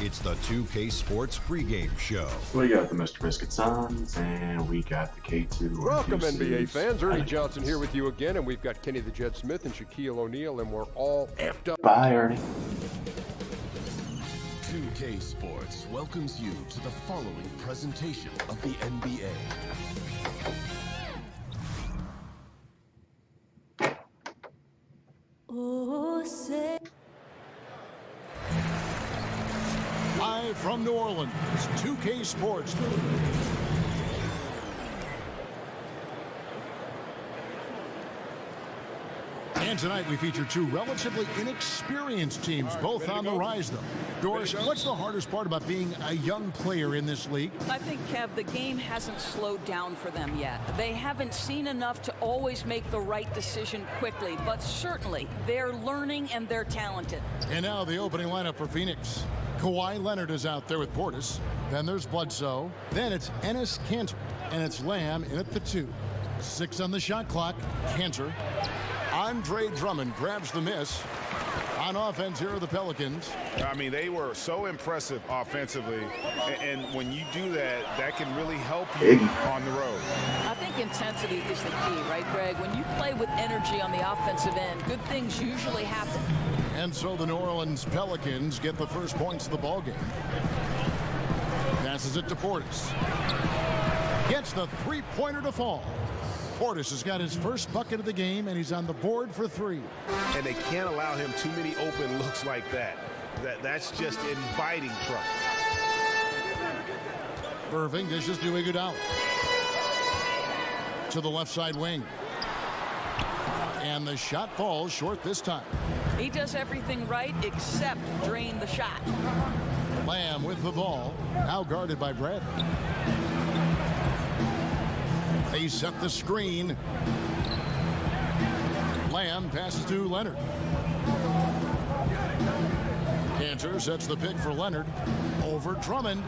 It's the 2K Sports pregame show. We got the Mr. Biscuit Sons, and we got the K2. Welcome, NBA fans. Ernie Johnson here with you again, and we've got Kenny the Jet Smith and Shaquille O'Neal, and we're all amped up. Bye, Ernie. 2K Sports welcomes you to the following presentation of the NBA. Live from New Orleans, 2K Sports. And tonight we feature two relatively inexperienced teams, both on the rise, though. Doris, what's the hardest part about being a young player in this league? I think, Kev, the game hasn't slowed down for them yet. They haven't seen enough to always make the right decision quickly, but certainly they're learning and they're talented. And now the opening lineup for Phoenix. Kawhi Leonard is out there with Portis. Then there's Bledsoe. Then it's Enes Kanter. And it's Lamb in at the 2. 6 on the shot clock. Kanter. Andre Drummond grabs the miss. On offense, here are the Pelicans. I mean, they were so impressive offensively. And when you do that, that can really help you on the road. I think intensity is the key, right, Greg? When you play with energy on the offensive end, good things usually happen. And so the New Orleans Pelicans get the first points of the ballgame. Passes it to Portis. Gets the three-pointer to fall. Portis has got his first bucket of the game, and he's on the board for 3. And they can't allow him too many open looks like that. That's just inviting trouble. Irving dishes to Iguodala. To the left side wing. And the shot falls short this time. He does everything right except drain the shot. Lamb with the ball. Now guarded by Bradley. They set the screen. Lamb passes to Leonard. Kanter sets the pick for Leonard. Over Drummond.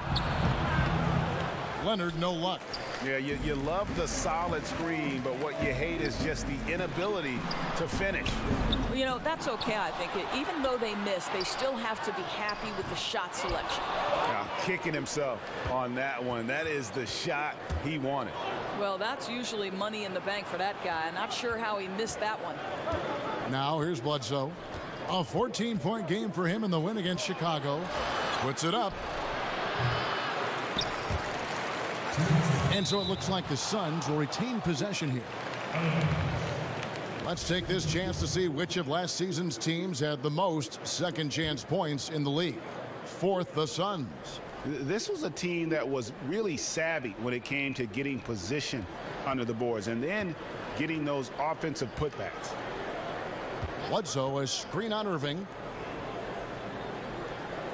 Leonard, no luck. Yeah, you love the solid screen, but what you hate is just the inability to finish. Well, you know, that's okay, I think. Even though they miss, they still have to be happy with the shot selection. Now, kicking himself on that one. That is the shot he wanted. Well, that's usually money in the bank for that guy. I'm not sure how he missed that one. Now here's Bledsoe. A 14-point game for him in the win against Chicago. Puts it up. And so it looks like the Suns will retain possession here. Let's take this chance to see which of last season's teams had the most second chance points in the league. Fourth, the Suns. This was a team that was really savvy when it came to getting position under the boards and then getting those offensive putbacks. Bledsoe, a screen on Irving.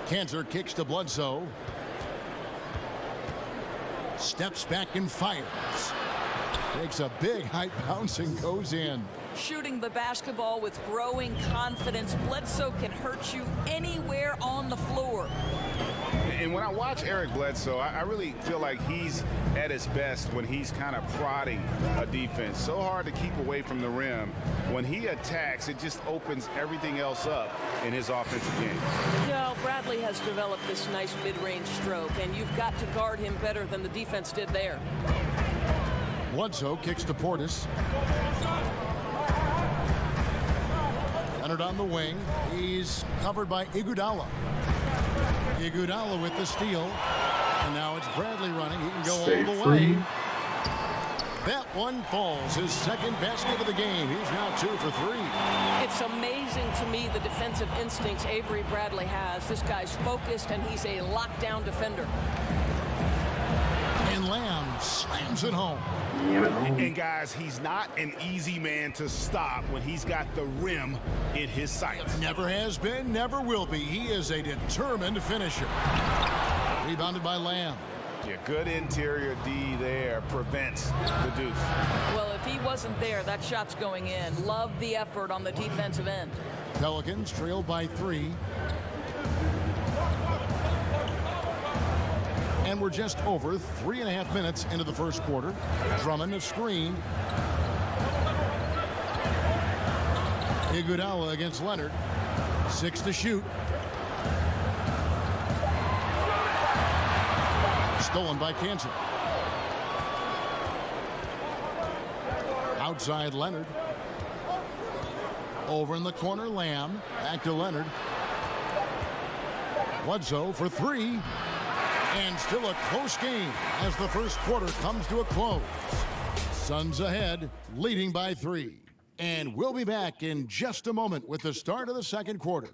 Kanter kicks to Bledsoe. Steps back and fires. Takes a big height bounce and goes in. Shooting the basketball with growing confidence. Bledsoe can hurt you anywhere on the floor. And when I watch Eric Bledsoe, I really feel like he's at his best when he's kind of prodding a defense. So hard to keep away from the rim. When he attacks, it just opens everything else up in his offensive game. Yeah, Bradley has developed this nice mid-range stroke, and you've got to guard him better than the defense did there. Bledsoe kicks to Portis. Leonard on the wing. He's covered by Iguodala. Iguodala with the steal. And now it's Bradley running. He can go all the way. That one falls. His second basket of the game. He's now 2 for 3. It's amazing to me the defensive instincts Avery Bradley has. This guy's focused, and he's a lockdown defender. And Lamb slams it home. And guys, he's not an easy man to stop when he's got the rim in his sights. Never has been, never will be. He is a determined finisher. Rebounded by Lamb. Yeah, good interior D there prevents the deuce. Well, if he wasn't there, that shot's going in. Love the effort on the defensive end. Pelicans trailed by 3. And we're just over 3.5 minutes into the first quarter. Drummond a screen. Iguodala against Leonard. 6 to shoot. Stolen by Cantor. Outside Leonard. Over in the corner, Lamb. Back to Leonard. Bledsoe for three. And still a close game as the first quarter comes to a close. Suns ahead, leading by 3. And we'll be back in just a moment with the start of the second quarter.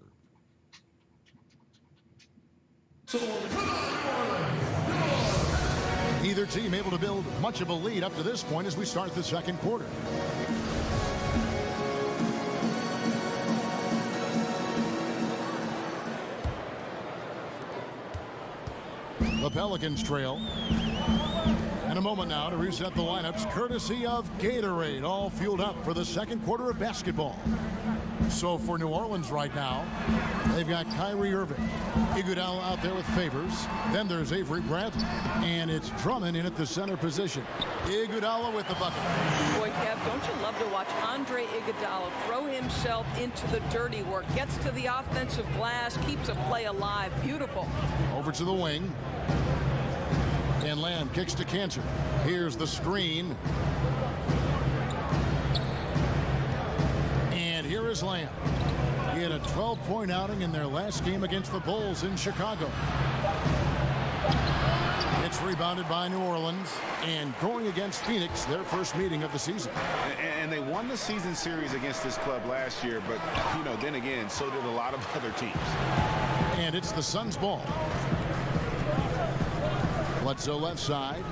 Neither team able to build much of a lead up to this point as we start the second quarter. The Pelicans trail. And a moment now to reset the lineups courtesy of Gatorade, all fueled up for the second quarter of basketball. So for New Orleans right now, they've got Kyrie Irving, Iguodala out there with Favors. Then there's Avery Bradley, and it's Drummond in at the center position. Iguodala with the bucket. Boy, Kev, don't you love to watch Andre Iguodala throw himself into the dirty work, gets to the offensive glass, keeps a play alive. Beautiful. Over to the wing. And Lamb kicks to Cantor. Here's the screen. And here is Lamb. He had a 12-point outing in their last game against the Bulls in Chicago. It's rebounded by New Orleans and going against Phoenix, their first meeting of the season. And they won the season series against this club last year, but, you know, then again, so did a lot of other teams. And it's the Suns' ball. Bledsoe left side.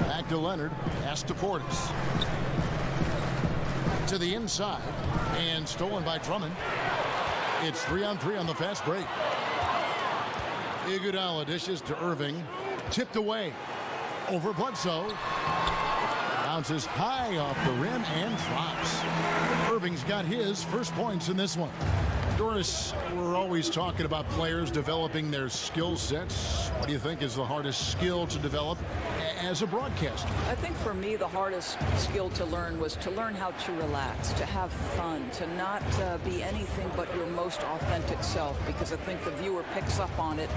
Back to Leonard. Pass to Portis. To the inside. And stolen by Drummond. It's 3-on-3 on the fast break. Iguodala dishes to Irving. Tipped away. Over Bledsoe. Bounces high off the rim and drops. Irving's got his first points in this one. Doris, we're always talking about players developing their skill sets. What do you think is the hardest skill to develop as a broadcaster? I think for me, the hardest skill to learn was to learn how to relax, to have fun, to not be anything but your most authentic self, because I think the viewer picks up on it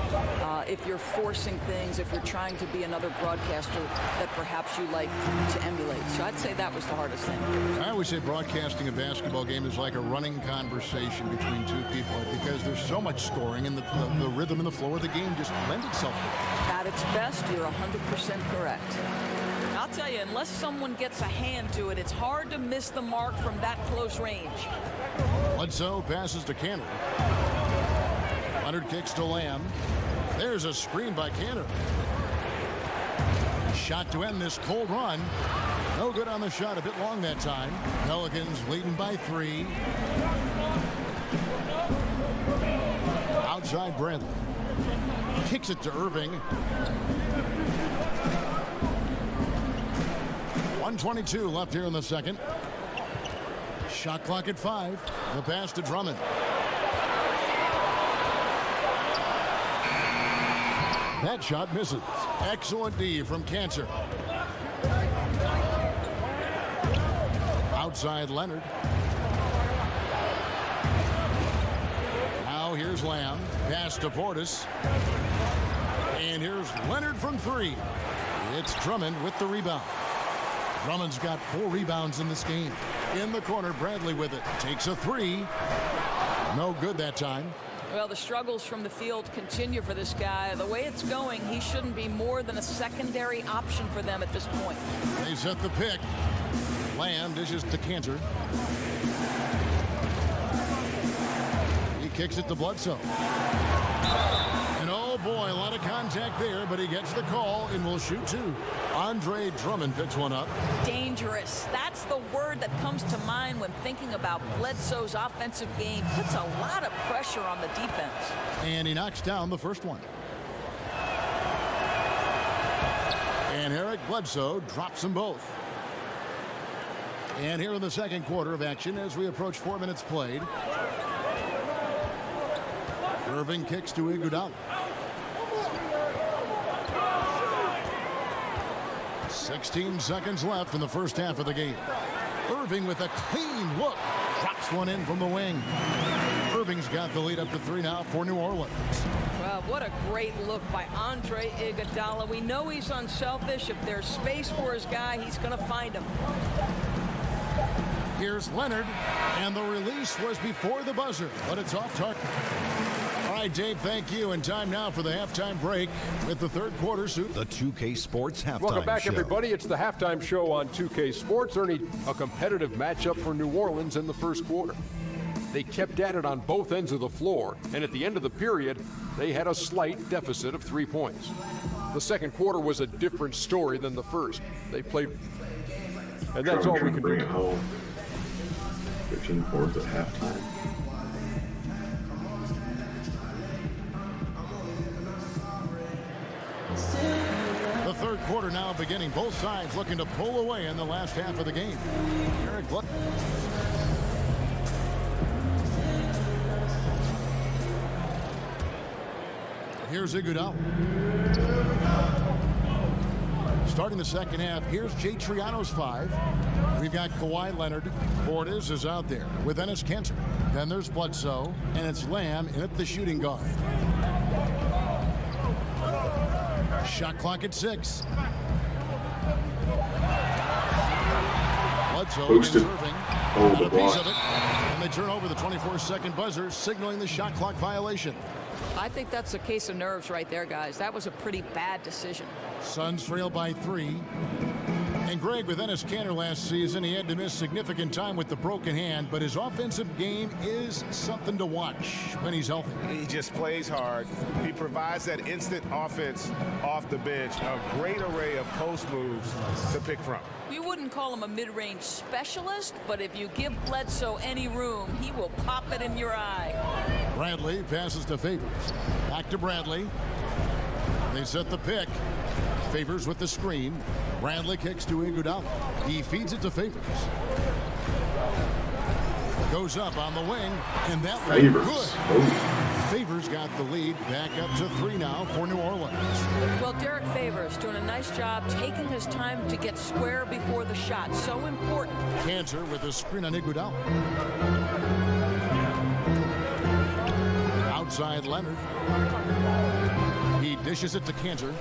if you're forcing things, if you're trying to be another broadcaster that perhaps you like to emulate. So I'd say that was the hardest thing. I always say broadcasting a basketball game is like a running conversation between two people because there's so much scoring and the rhythm and the flow of the game just lend itself to it. At its best, you're 100% correct. I'll tell you, unless someone gets a hand to it, it's hard to miss the mark from that close range. Bledsoe passes to Cantor. Leonard kicks to Lamb. There's a screen by Cantor. Shot to end this cold run. No good on the shot, a bit long that time. Pelicans leading by 3. Outside Bradley. Kicks it to Irving. 1:22 left here in the second. Shot clock at 5. The pass to Drummond. That shot misses. Excellent D from Cantor. Outside Leonard. Now here's Lamb. Pass to Portis. And here's Leonard from 3. It's Drummond with the rebound. Drummond's got 4 rebounds in this game. In the corner, Bradley with it. Takes a 3. No good that time. Well, the struggles from the field continue for this guy. The way it's going, he shouldn't be more than a secondary option for them at this point. They set the pick. Lamb dishes to Cantor. He kicks it to Bledsoe. And oh boy, a lot of contact there, but he gets the call and will shoot 2. Andre Drummond picks one up. Dangerous. That's the word that comes to mind when thinking about Bledsoe's offensive game. Puts a lot of pressure on the defense. And he knocks down the first one. And Eric Bledsoe drops them both. And here in the second quarter of action as we approach 4 minutes played. Irving kicks to Iguodala. 16 seconds left in the first half of the game. Irving with a clean look. Drops one in from the wing. Irving's got the lead up to 3 now for New Orleans. Well, what a great look by Andre Iguodala. We know he's unselfish. If there's space for his guy, he's going to find him. Here's Leonard, and the release was before the buzzer, but it's off target. All right, Dave, thank you. And time now for the halftime break with the third quarter suit. The 2K Sports Halftime Welcome back, Show. everybody. It's the halftime show on 2K Sports. Ernie, a competitive matchup for New Orleans in the first quarter. They kept at it on both ends of the floor, and at the end of the period, they had a slight deficit of 3 points. The second quarter was a different story than the first. They played, and that's all we can bring do. it home. 15 boards at halftime. The third quarter now beginning. Both sides looking to pull away in the last half of the game. Eric Gluck. Here's Iguodala. Starting the second half, here's Jay Triano's 5. We've got Kawhi Leonard. Portis is out there with Enes Kanter. Then there's Bledsoe, and it's Lamb in at the shooting guard. Shot clock at 6. Bledsoe Boosted. against Irving. Oh, Got the a piece block. of it. And they turn over the 24-second buzzer, signaling the shot clock violation. I think that's a case of nerves right there, guys. That was a pretty bad decision. Suns trail by 3. And Greg, with Enes Kanter last season, he had to miss significant time with the broken hand, but his offensive game is something to watch when he's healthy. He just plays hard. He provides that instant offense off the bench. A great array of post moves to pick from. We wouldn't call him a mid-range specialist, but if you give Bledsoe any room, he will pop it in your eye. Bradley passes to Favors. Back to Bradley. They set the pick. Favors with the screen. Bradley kicks to Iguodala. He feeds it to Favors. Goes up on the wing, and that was Favors. good. Oh. Favors got the lead. Back up to 3 now for New Orleans. Well, Derek Favors doing a nice job taking his time to get square before the shot. So important. Kanter with the screen on Iguodala. Outside Leonard. He dishes it to Kanter.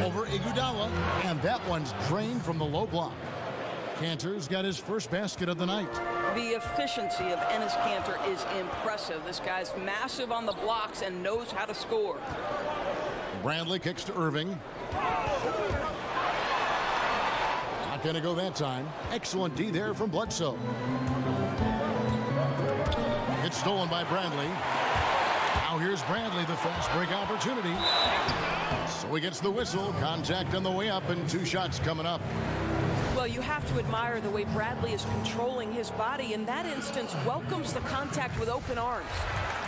Over Iguodala, and that one's drained from the low block. Kanter's got his first basket of the night. The efficiency of Enes Kanter is impressive. This guy's massive on the blocks and knows how to score. Bradley kicks to Irving. Not going to go that time. Excellent D there from Bledsoe. It's stolen by Bradley. Now here's Bradley, the fast break opportunity. So he gets the whistle. Contact on the way up, and 2 shots coming up. Well, you have to admire the way Bradley is controlling his body. In that instance, welcomes the contact with open arms.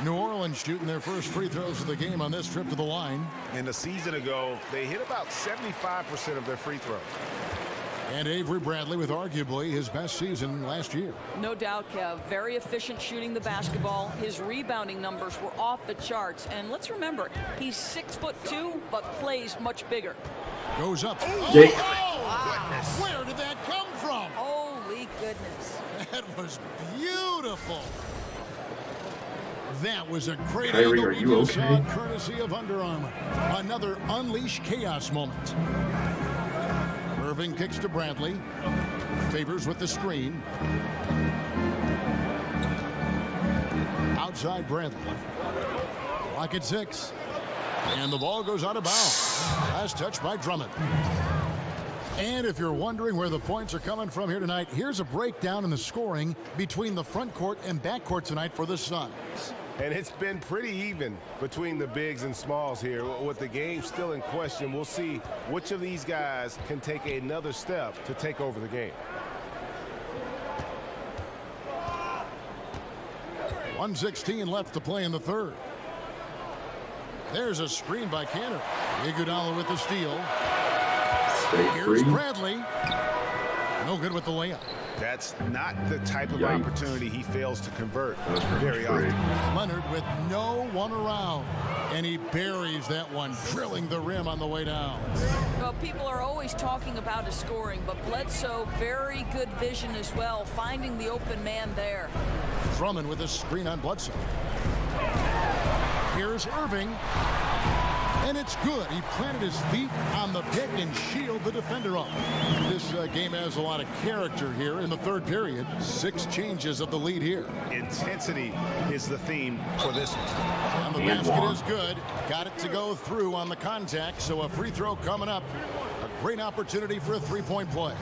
New Orleans shooting their first free throws of the game on this trip to the line. And a season ago, they hit about 75% of their free throws. And Avery Bradley with arguably his best season last year. No doubt, Kev. Very efficient shooting the basketball. His rebounding numbers were off the charts. And let's remember, he's 6'2", but plays much bigger. Goes up. Jake. Oh, where did that come from? Holy goodness. That was beautiful. That was a great Kyrie, angle are we you just okay? saw, courtesy of Under Armour. Another Unleash Chaos moment. Irving kicks to Bradley. Favors with the screen. Outside Bradley. Clock at 6. And the ball goes out of bounds. Last touch by Drummond. And if you're wondering where the points are coming from here tonight, here's a breakdown in the scoring between the front court and back court tonight for the Suns. And it's been pretty even between the bigs and smalls here. With the game still in question, we'll see which of these guys can take another step to take over the game. 1:16 left to play in the third. There's a screen by Kanter. Iguodala with the steal. Stay Here's free. Bradley. No good with the layup. That's not the type of Yikes. opportunity he fails to convert That was very great. often. Leonard with no one around. And he buries that one, drilling the rim on the way down. Well, people are always talking about his scoring, but Bledsoe, very good vision as well, finding the open man there. Drummond with a screen on Bledsoe. Here's Irving. And it's good. He planted his feet on the pick and shielded the defender off. This game has a lot of character here in the third period. 6 changes of the lead here. Intensity is the theme for this one. And the And basket one. is good. Got it to go through on the contact, so a free throw coming up. A great opportunity for a three-point play.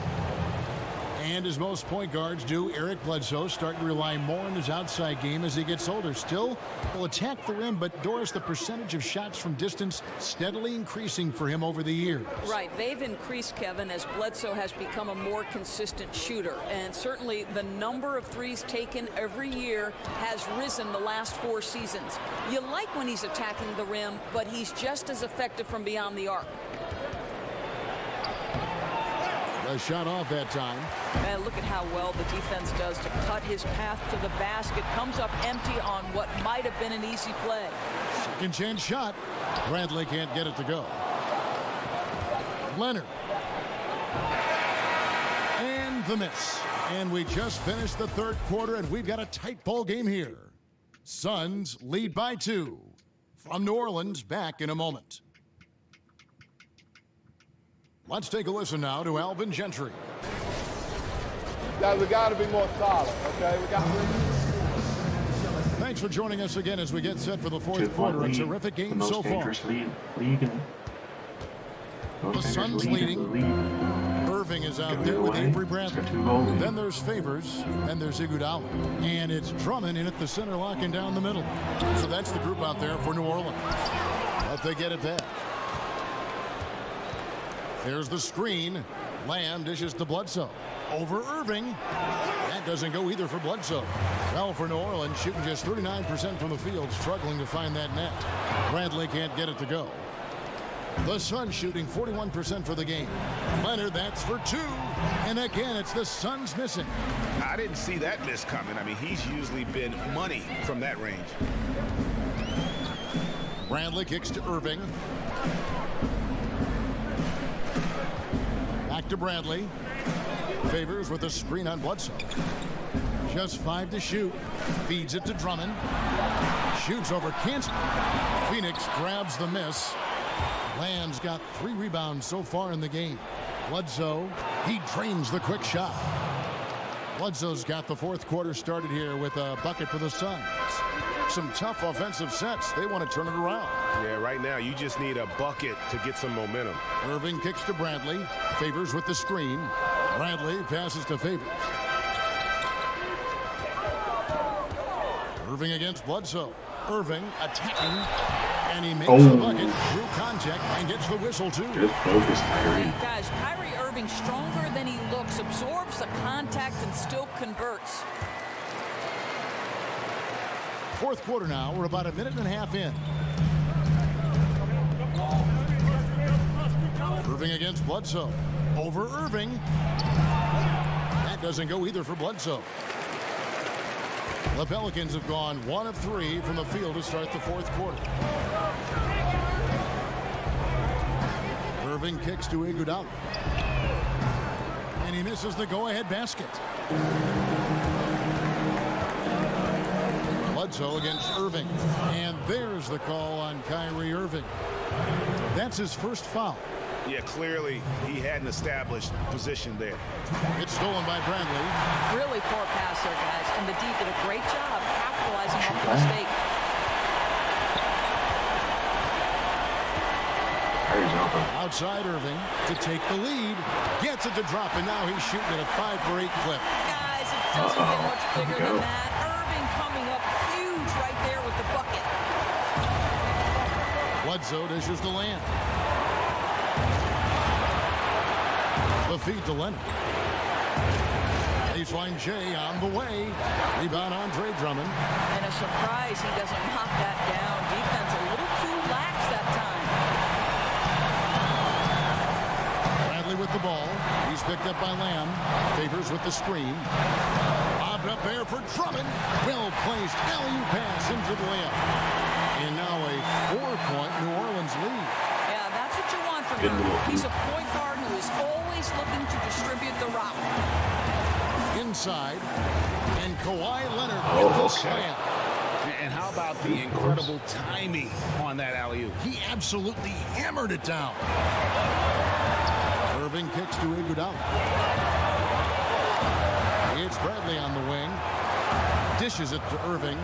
And as most point guards do, Eric Bledsoe starting to rely more on his outside game as he gets older. Still will attack the rim, but Doris, the percentage of shots from distance steadily increasing for him over the years. Right, they've increased, Kevin, as Bledsoe has become a more consistent shooter. And certainly the number of threes taken every year has risen the last 4 seasons. You like when he's attacking the rim, but he's just as effective from beyond the arc. A shot off that time. And look at how well the defense does to cut his path to the basket. Comes up empty on what might have been an easy play. Second chance shot. Bradley can't get it to go. Leonard. And the miss. And we just finished the third quarter, and we've got a tight ball game here. Suns lead by 2. From New Orleans, back in a moment. Let's take a listen now to Alvin Gentry. Guys, we got to be more solid, okay? We got to. Thanks for joining us again as we get set for the fourth 2-point quarter. A lead. terrific The game most so far. dangerous league in The Suns leading. Irving is out Give it there with away. Avery It's Bradley. got 2 goals. Then there's Favors. Then there's Iguodala. And it's Drummond in at the center, locking down the middle. So that's the group out there for New Orleans. But they get it back. There's the screen. Lamb dishes to Bledsoe. Over Irving. That doesn't go either for Bledsoe. Well, for New Orleans, shooting just 39% from the field, struggling to find that net. Bradley can't get it to go. The Suns shooting 41% for the game. Leonard, that's for 2. And again, it's the Suns missing. I didn't see that miss coming. I mean, he's usually been money from that range. Bradley kicks to Irving. Back to Bradley. Favors with a screen on Bledsoe. Just 5 to shoot. Feeds it to Drummond. Shoots over Kansas. Phoenix grabs the miss. Lamb's got 3 rebounds so far in the game. Bledsoe, he drains the quick shot. Bledsoe's got the fourth quarter started here with a bucket for the Suns. Some tough offensive sets. They want to turn it around. Yeah, right now you just need a bucket to get some momentum. Irving kicks to Bradley. Favors with the screen. Bradley passes to Favors. Irving against Bledsoe. Irving attacking. And he makes the bucket through contact and gets the whistle too. Good focus, Kyrie. Guys, Kyrie Irving stronger than he looks, absorbs the contact and still converts. Fourth quarter now. We're about a minute and a half in. Irving against Bledsoe. Over Irving. That doesn't go either for Bledsoe. The Pelicans have gone 1 of 3 from the field to start the fourth quarter. Irving kicks to Iguodala. And he misses the go-ahead basket. Bledsoe against Irving. And there's the call on Kyrie Irving. That's his first foul. Yeah, clearly he hadn't established position there. It's stolen by Bradley. Really poor pass there, guys. And the D did a great job capitalizing off the mistake. Kyrie's open. Outside Irving to take the lead. Gets it to drop, and now he's shooting at a 5-for-8 clip. Guys, it doesn't get much bigger than that. Irving coming up huge right there with the bucket. Bledsoe dishes to Lamb. The feed to Leonard. Baseline Jay on the way. Rebound Andre Drummond. And a surprise he doesn't knock that down. Defense a little too lax that time. Bradley with the ball. He's picked up by Lamb. Favors with the screen. Bobbed up there for Drummond. Well-placed alley-oop pass into the layup. And now a 4-point New Orleans lead. Yeah, that's what you want from him. He's a point guard who is always looking to distribute the rock. Inside. And Kawhi Leonard with the slam. And how about the incredible timing on that alley-oop? He absolutely hammered it down. Irving kicks to Iguodala. It's Bradley on the wing. Dishes it to Irving.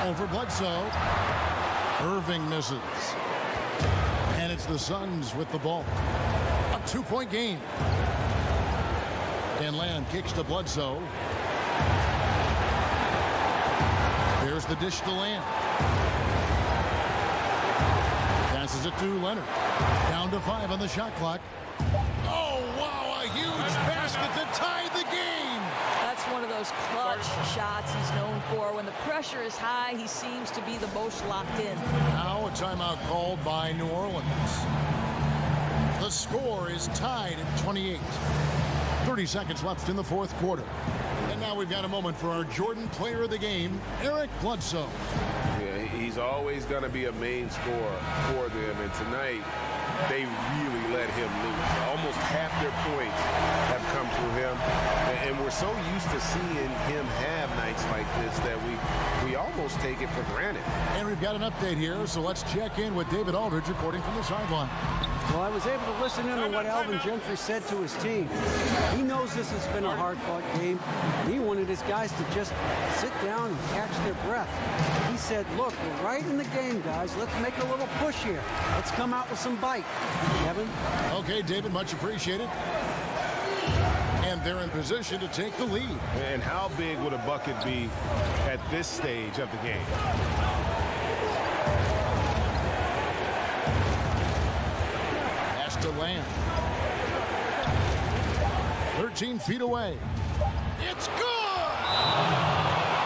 Over Bledsoe. Irving misses. And it's the Suns with the ball. A 2-point game. And Lamb kicks to Bledsoe. There's the dish to Lamb. Passes it to Leonard. Down to 5 on the shot clock. Oh, wow, a huge basket to tie the game. That's one of those clutch shots he's known for. When the pressure is high, he seems to be the most locked in. Now a timeout called by New Orleans. The score is tied at 28. 30 seconds left in the fourth quarter. And now we've got a moment for our Jordan player of the game, Eric Bledsoe. Yeah, he's always going to be a main scorer for them, and tonight they really let him loose. Almost half their points have come through him, and we're so used to seeing him have nights like this that we almost take it for granted. And we've got an update here, so let's check in with David Aldridge reporting from the sideline. Well, I was able to listen in on what Alvin Gentry said to his team. He knows this has been a hard-fought game. He wanted his guys to just sit down and catch their breath. He said, look, we're right in the game, guys. Let's make a little push here. Let's come out with some bite. Kevin? Okay, David, much appreciated. And they're in position to take the lead. And how big would a bucket be at this stage of the game? To Lamb. 13 feet away. It's good!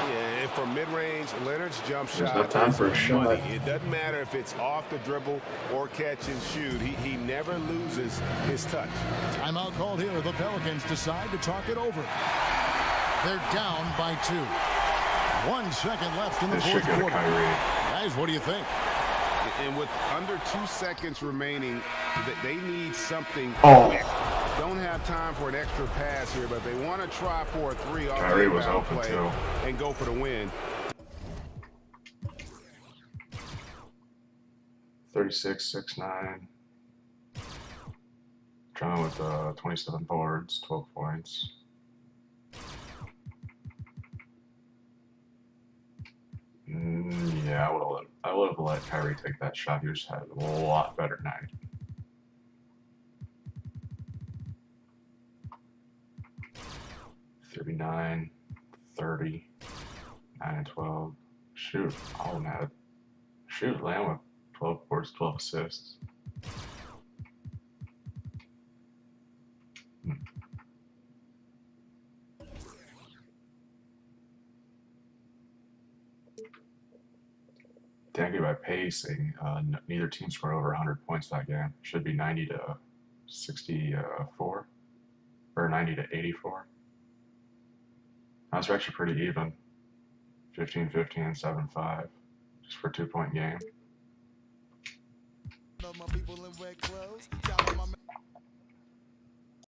Yeah, and from mid-range, Leonard's jump shot no time for a is shot. money. It doesn't matter if it's off the dribble or catch and shoot. He never loses his touch. Timeout called here. The Pelicans decide to talk it over. They're down by 2. 1 second left in the fourth quarter. Guys, what do you think? And with under 2 seconds remaining, they need something quick. Don't have time for an extra pass here, but they want to try for a 3 off the inbound play and go for the win. 36-6-9. Drummond with 27 boards, 12 points. Yeah, I would have let Kyrie take that shot. He just had a lot better night. $39, $30, 9 and 12. Shoot, all of them had. Shoot, Lamb with 12 boards, 12 assists. Thank by pacing, neither team scored over 100 points that game. Should be 90 to 64 or 90 to 84. That's actually pretty even. 15-15 and 7-5 just for a 2-point game.